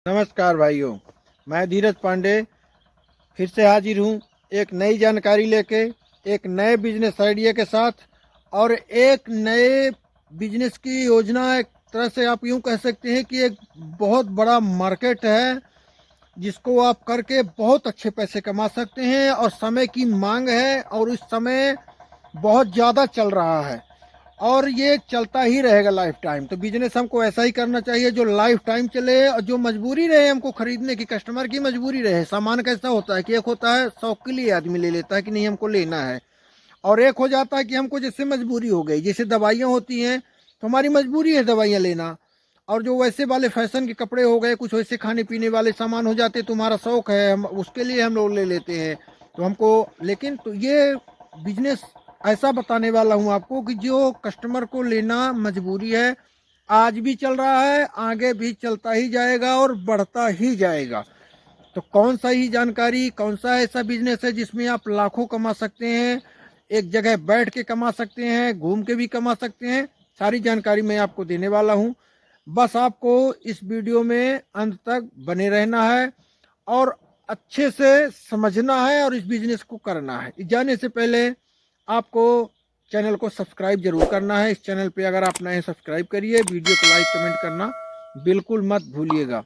नमस्कार भाइयों, मैं धीरज पांडे फिर से हाजिर हूँ एक नई जानकारी लेके, एक नए बिजनेस आइडिया के साथ और एक नए बिजनेस की योजना। एक तरह से आप यूँ कह सकते हैं कि एक बहुत बड़ा मार्केट है जिसको आप करके बहुत अच्छे पैसे कमा सकते हैं और समय की मांग है और इस समय बहुत ज़्यादा चल रहा है और ये चलता ही रहेगा लाइफ टाइम। तो बिजनेस हमको ऐसा ही करना चाहिए जो लाइफ टाइम चले और जो मजबूरी रहे हमको खरीदने की, कस्टमर की मजबूरी रहे। सामान कैसा होता है कि एक होता है शौक के लिए आदमी ले लेता है कि नहीं हमको लेना है, और एक हो जाता है कि हमको जैसे मजबूरी हो गई, जैसे दवाइयाँ होती हैं तो हमारी मजबूरी है दवाइयाँ लेना। और जो वैसे वाले फैशन के कपड़े हो गए, कुछ वैसे खाने पीने वाले सामान हो जाते, तुम्हारा शौक है, हम उसके लिए हम लोग ले लेते हैं। तो हमको लेकिन तो ये बिजनेस ऐसा बताने वाला हूँ आपको कि जो कस्टमर को लेना मजबूरी है, आज भी चल रहा है, आगे भी चलता ही जाएगा और बढ़ता ही जाएगा। तो कौन सा ही जानकारी, कौन सा ऐसा बिजनेस है जिसमें आप लाखों कमा सकते हैं, एक जगह बैठ के कमा सकते हैं, घूम के भी कमा सकते हैं, सारी जानकारी मैं आपको देने वाला हूँ। बस आपको इस वीडियो में अंत तक बने रहना है और अच्छे से समझना है और इस बिजनेस को करना है। जाने से पहले आपको चैनल को सब्सक्राइब जरूर करना है। इस चैनल पे अगर आप नए हैं सब्सक्राइब करिए, वीडियो को लाइक कमेंट करना बिल्कुल मत भूलिएगा,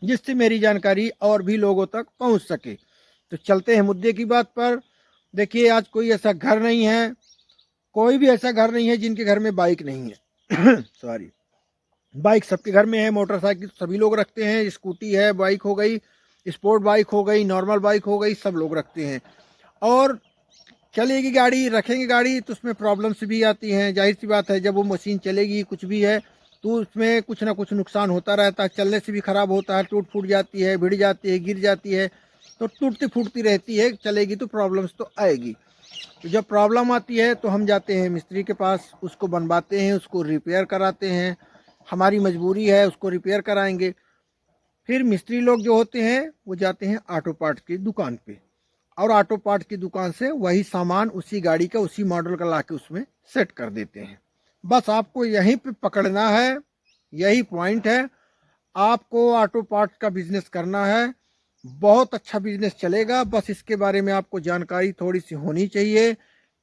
जिससे मेरी जानकारी और भी लोगों तक पहुंच सके। तो चलते हैं मुद्दे की बात पर। देखिए, आज कोई ऐसा घर नहीं है, कोई भी ऐसा घर नहीं है जिनके घर में बाइक नहीं है सॉरी, बाइक सबके घर में है, मोटरसाइकिल सभी लोग रखते हैं, स्कूटी है, बाइक हो गई, स्पोर्ट बाइक हो गई, नॉर्मल बाइक हो गई, सब लोग रखते हैं। और चलेगी गाड़ी, रखेंगे गाड़ी तो उसमें प्रॉब्लम्स भी आती हैं, जाहिर सी बात है। जब वो मशीन चलेगी कुछ भी है तो उसमें कुछ ना कुछ नुकसान होता रहता है, चलने से भी ख़राब होता है, टूट फूट जाती है, भिड़ जाती है, गिर जाती है, तो टूटती फूटती रहती है। चलेगी तो प्रॉब्लम्स तो आएगी। तो जब प्रॉब्लम आती है तो हम जाते हैं मिस्त्री के पास, उसको बनवाते हैं, उसको रिपेयर कराते हैं। हमारी मजबूरी है, उसको रिपेयर कराएंगे। फिर मिस्त्री लोग जो होते हैं वो जाते हैं ऑटो पार्ट्स की दुकान पे, और ऑटो पार्ट्स की दुकान से वही सामान उसी गाड़ी का उसी मॉडल का लाके उसमें सेट कर देते हैं। बस आपको यहीं पे पकड़ना है, यही पॉइंट है। आपको ऑटो पार्ट्स का बिजनेस करना है, बहुत अच्छा बिजनेस चलेगा। बस इसके बारे में आपको जानकारी थोड़ी सी होनी चाहिए।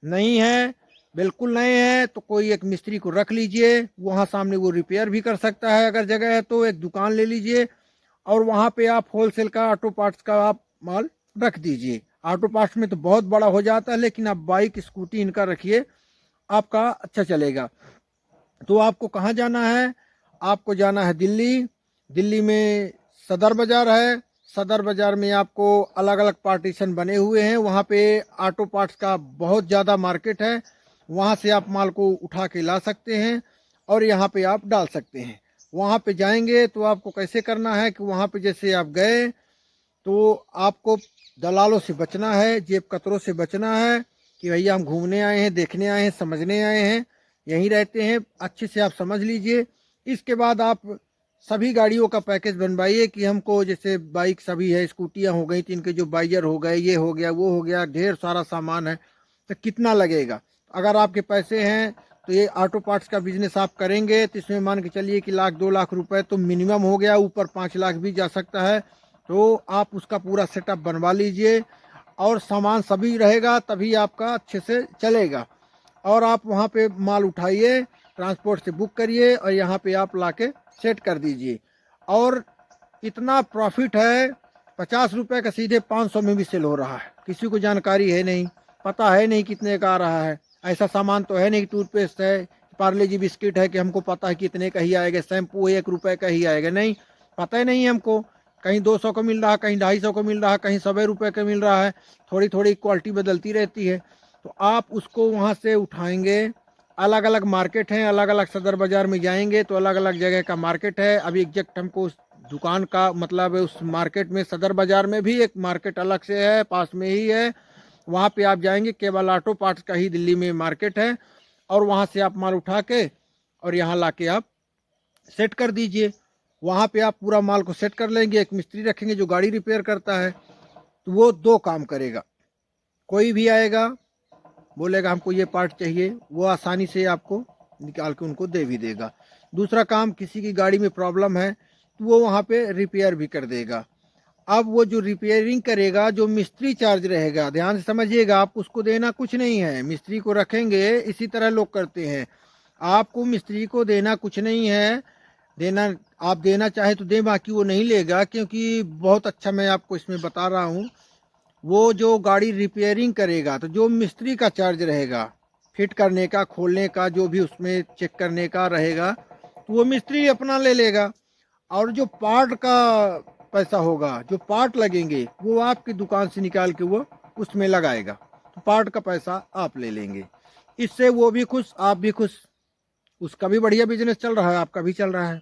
नहीं है, बिल्कुल नहीं है, तो कोई एक मिस्त्री को रख लीजिए, वहाँ सामने वो रिपेयर भी कर सकता है। अगर जगह है तो एक दुकान ले लीजिए और वहाँ पे आप होलसेल का ऑटो पार्ट्स का आप माल रख दीजिए। ऑटो पार्ट्स में तो बहुत बड़ा हो जाता है, लेकिन आप बाइक स्कूटी इनका रखिए, आपका अच्छा चलेगा। तो आपको कहाँ जाना है? आपको जाना है दिल्ली। दिल्ली में सदर बाज़ार है। सदर बाज़ार में आपको अलग अलग पार्टीशन बने हुए हैं, वहाँ पे ऑटो पार्ट्स का बहुत ज़्यादा मार्केट है। वहाँ से आप माल को उठा के ला सकते हैं और यहाँ पे आप डाल सकते हैं। वहाँ पे जाएंगे तो आपको कैसे करना है कि वहाँ पे जैसे आप गए तो आपको दलालों से बचना है, जेब कतरों से बचना है कि भैया हम घूमने आए हैं, देखने आए हैं, समझने आए हैं, यहीं रहते हैं, अच्छे से आप समझ लीजिए। इसके बाद आप सभी गाड़ियों का पैकेज बनवाइए कि हमको, जैसे बाइक सभी है, स्कूटियाँ हो गई, तो इनके जो बाइजर हो गए, ये हो गया, वो हो गया, ढेर सारा सामान है, तो कितना लगेगा। अगर आपके पैसे हैं तो ये ऑटो पार्ट्स का बिजनेस आप करेंगे तो इसमें मान के चलिए कि 1-2 लाख रुपए तो मिनिमम हो गया, ऊपर 5 लाख भी जा सकता है। तो आप उसका पूरा सेटअप बनवा लीजिए और सामान सभी रहेगा, तभी आपका अच्छे से चलेगा। और आप वहाँ पे माल उठाइए, ट्रांसपोर्ट से बुक करिए और यहाँ पे आप लाके सेट कर दीजिए। और इतना प्रॉफिट है, 50 रुपये का सीधे 500 में भी सेल हो रहा है। किसी को जानकारी है नहीं, पता है नहीं कितने का आ रहा है। ऐसा सामान तो है नहीं, टूथपेस्ट है, पार्ले जी बिस्किट है कि हमको पता है कितने का ही आएगा, शैम्पू 1 रुपये का ही आएगा, नहीं, पता ही नहीं है हमको। कहीं 200 का मिल रहा है, कहीं 250 का मिल रहा है, कहीं 100 रुपये का मिल रहा है, थोड़ी थोड़ी क्वालिटी बदलती रहती है। तो आप उसको वहाँ से उठाएंगे। अलग अलग मार्केट हैं, अलग अलग सदर बाज़ार में जाएंगे तो अलग अलग जगह का मार्केट है। अभी एग्जैक्ट हमको उस दुकान का मतलब है, उस मार्केट में सदर बाज़ार में भी एक मार्केट अलग से है, पास में ही है। वहाँ पे आप जाएंगे, केवल ऑटो पार्ट्स का ही दिल्ली में मार्केट है, और वहाँ से आप माल उठा के और यहाँ ला के आप सेट कर दीजिए। वहाँ पे आप पूरा माल को सेट कर लेंगे, एक मिस्त्री रखेंगे जो गाड़ी रिपेयर करता है, तो वो 2 काम करेगा। कोई भी आएगा, बोलेगा हमको ये पार्ट चाहिए, वो आसानी से आपको निकाल के उनको दे भी देगा। दूसरा काम, किसी की गाड़ी में प्रॉब्लम है तो वो वहाँ पे रिपेयर भी कर देगा। अब वो जो रिपेयरिंग करेगा, जो मिस्त्री चार्ज रहेगा, ध्यान से समझिएगा, आप उसको देना कुछ नहीं है। मिस्त्री को रखेंगे, इसी तरह लोग करते हैं, आपको मिस्त्री को देना कुछ नहीं है। देना, आप देना चाहे तो दें, बाकी वो नहीं लेगा। क्योंकि बहुत अच्छा मैं आपको इसमें बता रहा हूँ, वो जो गाड़ी रिपेयरिंग करेगा तो जो मिस्त्री का चार्ज रहेगा, फिट करने का, खोलने का, जो भी उसमें चेक करने का रहेगा, तो वो मिस्त्री अपना ले लेगा। और जो पार्ट का पैसा होगा, जो पार्ट लगेंगे, वो आपकी दुकान से निकाल के वो उसमें लगाएगा। तो पार्ट का पैसा आप ले लेंगे। इससे वो भी खुश, आप भी खुश। उसका भी बढ़िया बिजनेस चल रहा है, आपका भी चल रहा है।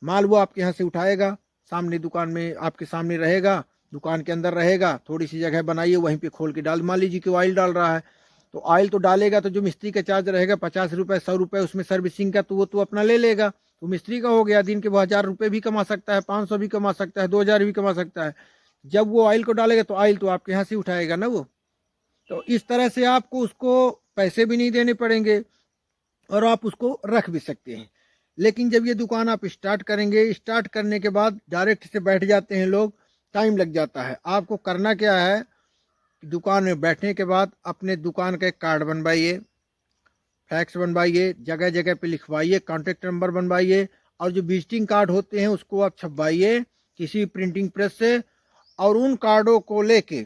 माल वो आपके यहाँ से उठाएगा, सामने दुकान में आपके सामने रहेगा, दुकान के अंदर रहेगा, थोड़ी सी जगह बनाइए, वहीं पे खोल के डाल। मान लीजिए कि ऑयल डाल रहा है, तो ऑयल तो डालेगा, तो जो मिस्त्री का चार्ज रहेगा 50 रुपये 100 रुपये उसमें सर्विसिंग का, तो वो तो अपना ले लेगा। तो मिस्त्री का हो गया। दिन के वो 1000 रुपये भी कमा सकता है, 500 भी कमा सकता है, 2000 भी कमा सकता है। जब वो ऑयल को डालेगा तो ऑयल तो आपके यहाँ से उठाएगा ना वो। तो इस तरह से आपको उसको पैसे भी नहीं देने पड़ेंगे और आप उसको रख भी सकते हैं। लेकिन जब ये दुकान आप स्टार्ट करेंगे, स्टार्ट करने के बाद डायरेक्ट से बैठ जाते हैं लोग, टाइम लग जाता है। आपको करना क्या है, दुकान में बैठने के बाद अपने दुकान का एक कार्ड बनवाइए, फैक्स बनवाइए, जगह जगह पे लिखवाइए, कॉन्टेक्ट नंबर बनवाइए, और जो विजिटिंग कार्ड होते हैं उसको आप छपवाइए किसी प्रिंटिंग प्रेस से। और उन कार्डों को लेके,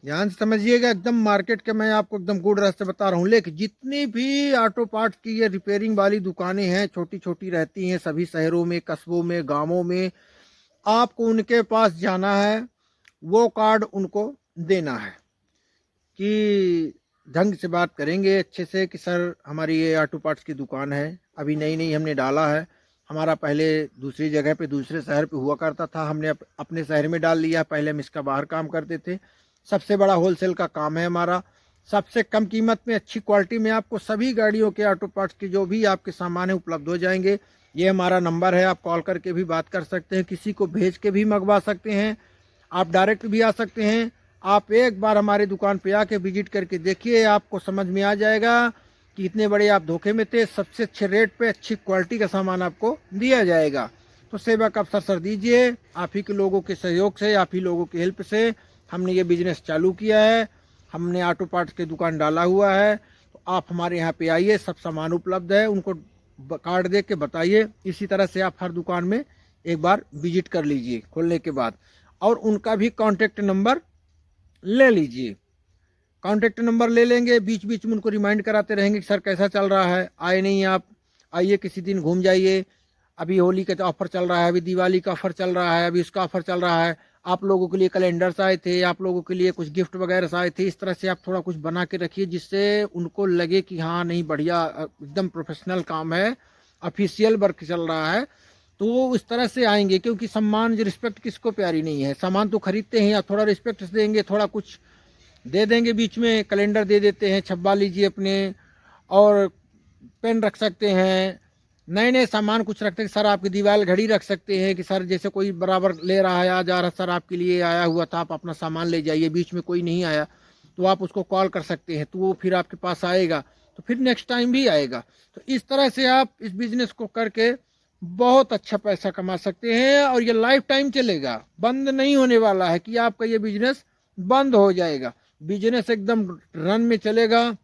ध्यान से समझिएगा, एकदम मार्केट के, मैं आपको एकदम गुड रास्ते बता रहा हूँ, लेके जितनी भी ऑटो पार्ट्स की ये रिपेयरिंग वाली दुकानें हैं, छोटी छोटी रहती हैं सभी शहरों में, कस्बों में, गांवों में, आपको उनके पास जाना है, वो कार्ड उनको देना है। कि ढंग से बात करेंगे अच्छे से कि सर हमारी ये ऑटो पार्ट्स की दुकान है, अभी नई नई हमने डाला है, हमारा पहले दूसरी जगह पे, दूसरे शहर पे हुआ करता था, हमने अपने शहर में डाल लिया, पहले हम इसका बाहर काम करते थे। सबसे बड़ा होलसेल का काम है हमारा, सबसे कम कीमत में अच्छी क्वालिटी में आपको सभी गाड़ियों के ऑटो पार्ट्स के जो भी आपके सामान है उपलब्ध हो जाएंगे। ये हमारा नंबर है, आप कॉल करके भी बात कर सकते हैं, किसी को भेज के भी मंगवा सकते हैं, आप डायरेक्ट भी आ सकते हैं। आप एक बार हमारी दुकान पे आके विजिट करके देखिए, आपको समझ में आ जाएगा कि इतने बड़े आप धोखे में थे। सबसे अच्छे रेट पे अच्छी क्वालिटी का सामान आपको दिया जाएगा। तो सेवा का अवसर सर दीजिए। आप ही के लोगों के सहयोग से, आप ही लोगों की हेल्प से हमने ये बिजनेस चालू किया है, हमने ऑटो पार्ट्स की दुकान डाला हुआ है। तो आप हमारे यहाँ पे आइए, सब सामान उपलब्ध है, उनको कार्ड दे के बताइए। इसी तरह से आप हर दुकान में एक बार विजिट कर लीजिए खोलने के बाद, और उनका भी कॉन्टेक्ट नंबर ले लीजिए। कॉन्टेक्ट नंबर ले लेंगे, बीच बीच में उनको रिमाइंड कराते रहेंगे कि सर कैसा चल रहा है, आए नहीं आप, आइए किसी दिन घूम जाइए, अभी होली का ऑफर चल रहा है, अभी दिवाली का ऑफर चल रहा है, अभी उसका ऑफर चल रहा है, आप लोगों के लिए कैलेंडर्स आए थे, आप लोगों के लिए कुछ गिफ्ट वगैरह आए थे। इस तरह से आप थोड़ा कुछ बना के रखिए, जिससे उनको लगे कि हाँ नहीं, बढ़िया एकदम प्रोफेशनल काम है, ऑफिशियल वर्क चल रहा है। तो वो इस तरह से आएंगे, क्योंकि सम्मान, रिस्पेक्ट किसको प्यारी नहीं है। सामान तो खरीदते हैं, या थोड़ा रिस्पेक्ट देंगे, थोड़ा कुछ दे देंगे, बीच में कैलेंडर दे देते हैं, छपवा लीजिए अपने, और पेन रख सकते हैं, नए नए सामान कुछ रखते हैं। सर आपकी दीवार घड़ी रख सकते हैं कि सर जैसे कोई बराबर ले रहा है, आ जा रहा, सर आपके लिए आया हुआ था, आप अपना सामान ले जाइए, बीच में कोई नहीं आया तो आप उसको कॉल कर सकते हैं, तो वो फिर आपके पास आएगा, तो फिर नेक्स्ट टाइम भी आएगा। तो इस तरह से आप इस बिजनेस को करके बहुत अच्छा पैसा कमा सकते हैं, और ये लाइफ टाइम चलेगा, बंद नहीं होने वाला है कि आपका ये बिजनेस बंद हो जाएगा। बिजनेस एकदम रन में चलेगा,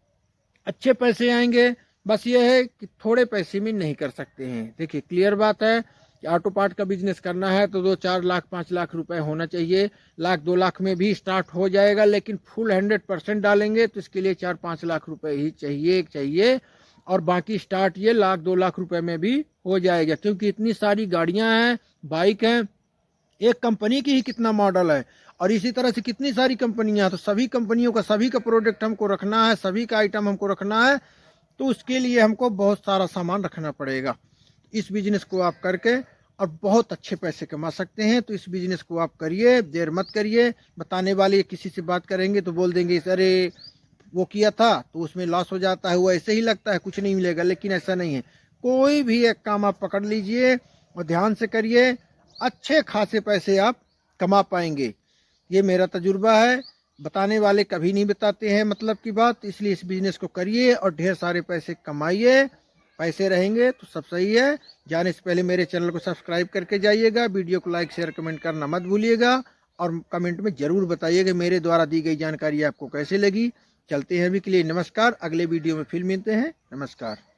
अच्छे पैसे आएंगे। बस ये है कि थोड़े पैसे में नहीं कर सकते हैं। देखिए क्लियर बात है कि ऑटो पार्ट का बिजनेस करना है तो 2-4 लाख 5 लाख रुपए होना चाहिए। 1-2 लाख में भी स्टार्ट हो जाएगा, लेकिन फुल 100% डालेंगे तो इसके लिए 4-5 लाख रुपए ही चाहिए। और बाकी स्टार्ट ये 1-2 लाख रुपए में भी हो जाएगा, क्योंकि इतनी सारी गाड़ियां हैं, बाइक हैं, एक कंपनी की ही कितना मॉडल है, और इसी तरह से कितनी सारी कंपनियां हैं। तो सभी कंपनियों का, सभी का प्रोडक्ट हमको रखना है, सभी का आइटम हमको रखना है, तो उसके लिए हमको बहुत सारा सामान रखना पड़ेगा। इस बिजनेस को आप करके और बहुत अच्छे पैसे कमा सकते हैं। तो इस बिजनेस को आप करिए, देर मत करिए। बताने वाले किसी से बात करेंगे तो बोल देंगे अरे वो किया था तो उसमें लॉस हो जाता है, वो ऐसे ही लगता है, कुछ नहीं मिलेगा, लेकिन ऐसा नहीं है। कोई भी एक काम आप पकड़ लीजिए और ध्यान से करिए, अच्छे खासे पैसे आप कमा पाएंगे। ये मेरा तजुर्बा है, बताने वाले कभी नहीं बताते हैं मतलब की बात। इसलिए इस बिजनेस को करिए और ढेर सारे पैसे कमाइए पैसे रहेंगे तो सब सही है। जाने से पहले मेरे चैनल को सब्सक्राइब करके जाइएगा, वीडियो को लाइक शेयर कमेंट करना मत भूलिएगा और कमेंट में ज़रूर बताइएगा मेरे द्वारा दी गई जानकारी आपको कैसे लगी। चलते हैं अभी के लिए, नमस्कार। अगले वीडियो में फिर मिलते हैं, नमस्कार।